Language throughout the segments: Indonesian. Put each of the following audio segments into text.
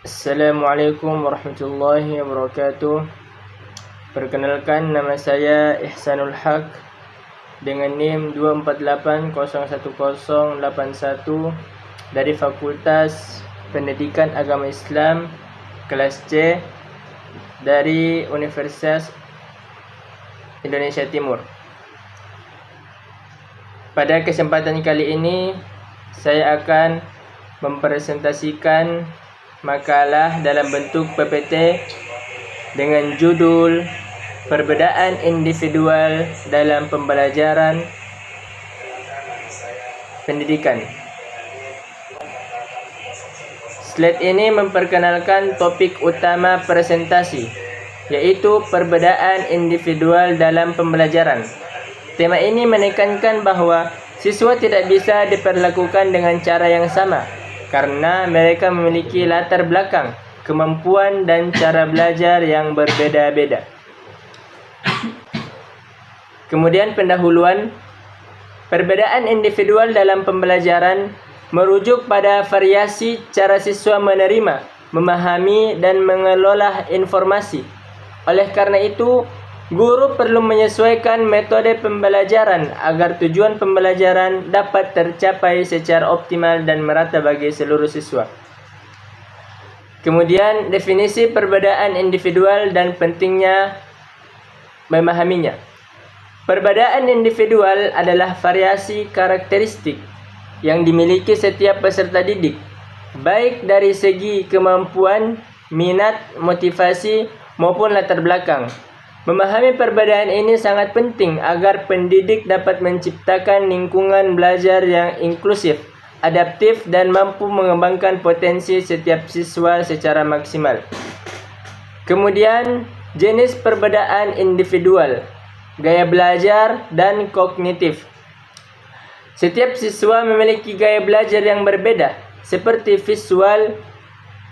Assalamualaikum warahmatullahi wabarakatuh. Perkenalkan, nama saya Ihsanul Haq dengan NIM 248011081 dari Fakultas Pendidikan Agama Islam kelas C dari Universitas Indonesia Timur. Pada kesempatan kali ini saya akan mempresentasikan makalah dalam bentuk PPT dengan judul Perbedaan Individual dalam Pembelajaran Pendidikan. Slide ini memperkenalkan topik utama presentasi, yaitu perbedaan individual dalam pembelajaran. Tema ini menekankan bahwa siswa tidak bisa diperlakukan dengan cara yang sama, karena mereka memiliki latar belakang, kemampuan, dan cara belajar yang berbeda-beda. Kemudian pendahuluan, perbedaan individual dalam pembelajaran merujuk pada variasi cara siswa menerima, memahami, dan mengelola informasi. Oleh karena itu, guru perlu menyesuaikan metode pembelajaran agar tujuan pembelajaran dapat tercapai secara optimal dan merata bagi seluruh siswa. Kemudian, definisi perbedaan individual dan pentingnya memahaminya. Perbedaan individual adalah variasi karakteristik yang dimiliki setiap peserta didik, baik dari segi kemampuan, minat, motivasi, maupun latar belakang. Memahami perbedaan ini sangat penting agar pendidik dapat menciptakan lingkungan belajar yang inklusif, adaptif, dan mampu mengembangkan potensi setiap siswa secara maksimal. Kemudian, jenis perbedaan individual, gaya belajar, dan kognitif. Setiap siswa memiliki gaya belajar yang berbeda, seperti visual,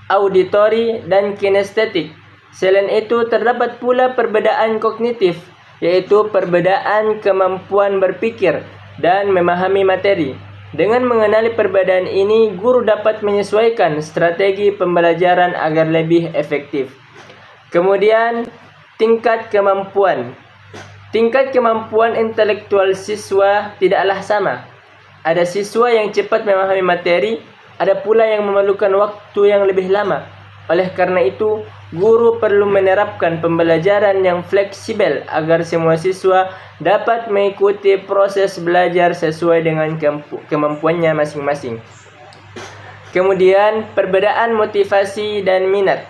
auditori, dan kinestetik. Selain itu, terdapat pula perbedaan kognitif, yaitu perbedaan kemampuan berpikir dan memahami materi. Dengan mengenali perbedaan ini, guru dapat menyesuaikan strategi pembelajaran agar lebih efektif. Kemudian, tingkat kemampuan. Tingkat kemampuan intelektual siswa tidaklah sama. Ada siswa yang cepat memahami materi, ada pula yang memerlukan waktu yang lebih lama. Oleh karena itu, guru perlu menerapkan pembelajaran yang fleksibel agar semua siswa dapat mengikuti proses belajar sesuai dengan kemampuannya masing-masing. Kemudian, perbedaan motivasi dan minat.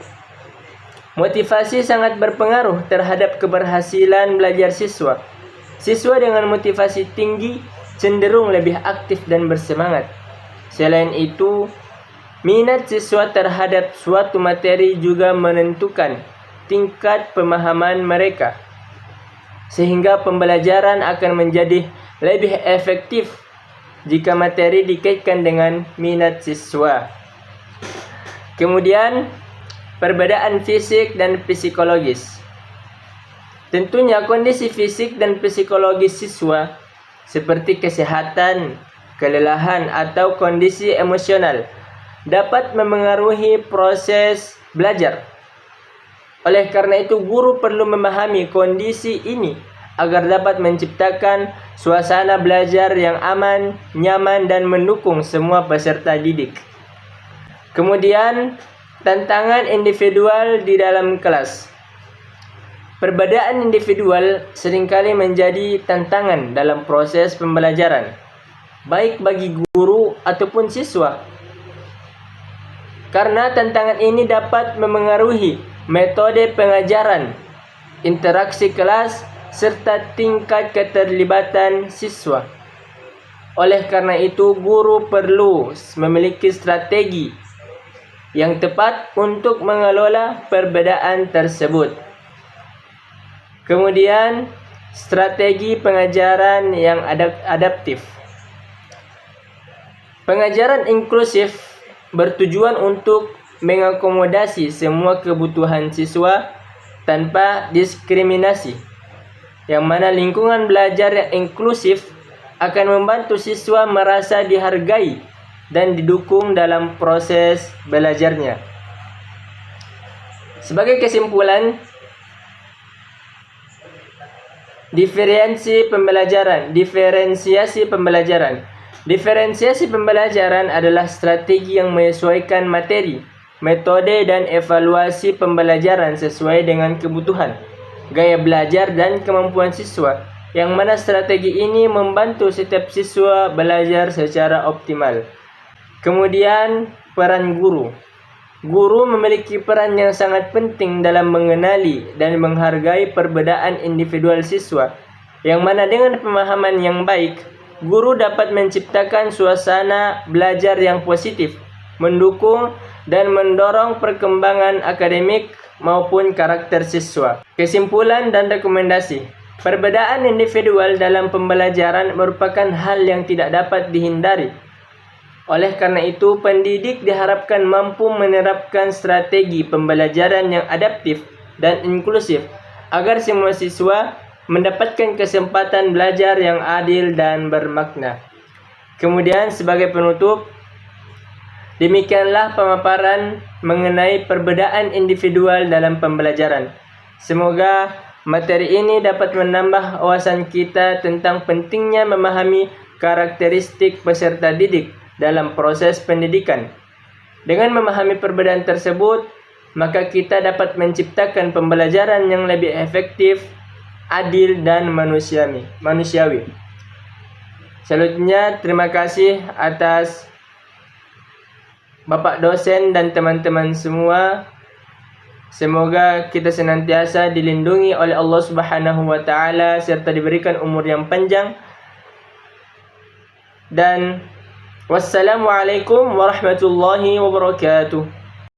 Motivasi sangat berpengaruh terhadap keberhasilan belajar siswa. Siswa dengan motivasi tinggi cenderung lebih aktif dan bersemangat. Selain itu, minat siswa terhadap suatu materi juga menentukan tingkat pemahaman mereka, sehingga pembelajaran akan menjadi lebih efektif jika materi dikaitkan dengan minat siswa. Kemudian, perbedaan fisik dan psikologis. Tentunya kondisi fisik dan psikologis siswa seperti kesehatan, kelelahan, atau kondisi emosional dapat memengaruhi proses belajar. Oleh karena itu, guru perlu memahami kondisi ini agar dapat menciptakan suasana belajar yang aman, nyaman, dan mendukung semua peserta didik. Kemudian, tantangan individual di dalam kelas. Perbedaan individual seringkali menjadi tantangan dalam proses pembelajaran, baik bagi guru ataupun siswa. Karena tantangan ini dapat memengaruhi metode pengajaran, interaksi kelas, serta tingkat keterlibatan siswa. Oleh karena itu, guru perlu memiliki strategi yang tepat untuk mengelola perbedaan tersebut. Kemudian, strategi pengajaran yang adaptif. Pengajaran inklusif bertujuan untuk mengakomodasi semua kebutuhan siswa tanpa diskriminasi, yang mana lingkungan belajar yang inklusif akan membantu siswa merasa dihargai dan didukung dalam proses belajarnya. Sebagai kesimpulan, diferensiasi pembelajaran. Diferensiasi pembelajaran adalah strategi yang menyesuaikan materi, metode, dan evaluasi pembelajaran sesuai dengan kebutuhan, gaya belajar, dan kemampuan siswa, yang mana strategi ini membantu setiap siswa belajar secara optimal. Kemudian, peran guru. Guru memiliki peran yang sangat penting dalam mengenali dan menghargai perbedaan individual siswa, yang mana dengan pemahaman yang baik, guru dapat menciptakan suasana belajar yang positif, mendukung dan mendorong perkembangan akademik maupun karakter siswa. Kesimpulan dan rekomendasi. Perbedaan individual dalam pembelajaran merupakan hal yang tidak dapat dihindari. Oleh karena itu, pendidik diharapkan mampu menerapkan strategi pembelajaran yang adaptif dan inklusif agar semua siswa mendapatkan kesempatan belajar yang adil dan bermakna. Kemudian sebagai penutup, demikianlah pemaparan mengenai perbedaan individual dalam pembelajaran. Semoga materi ini dapat menambah wawasan kita tentang pentingnya memahami karakteristik peserta didik dalam proses pendidikan. Dengan memahami perbedaan tersebut, maka kita dapat menciptakan pembelajaran yang lebih efektif, adil, dan manusiawi. Selanjutnya, terima kasih atas Bapak dosen dan teman-teman semua. Semoga kita senantiasa dilindungi oleh Allah Subhanahu wa taala serta diberikan umur yang panjang. Dan wassalamualaikum warahmatullahi wabarakatuh.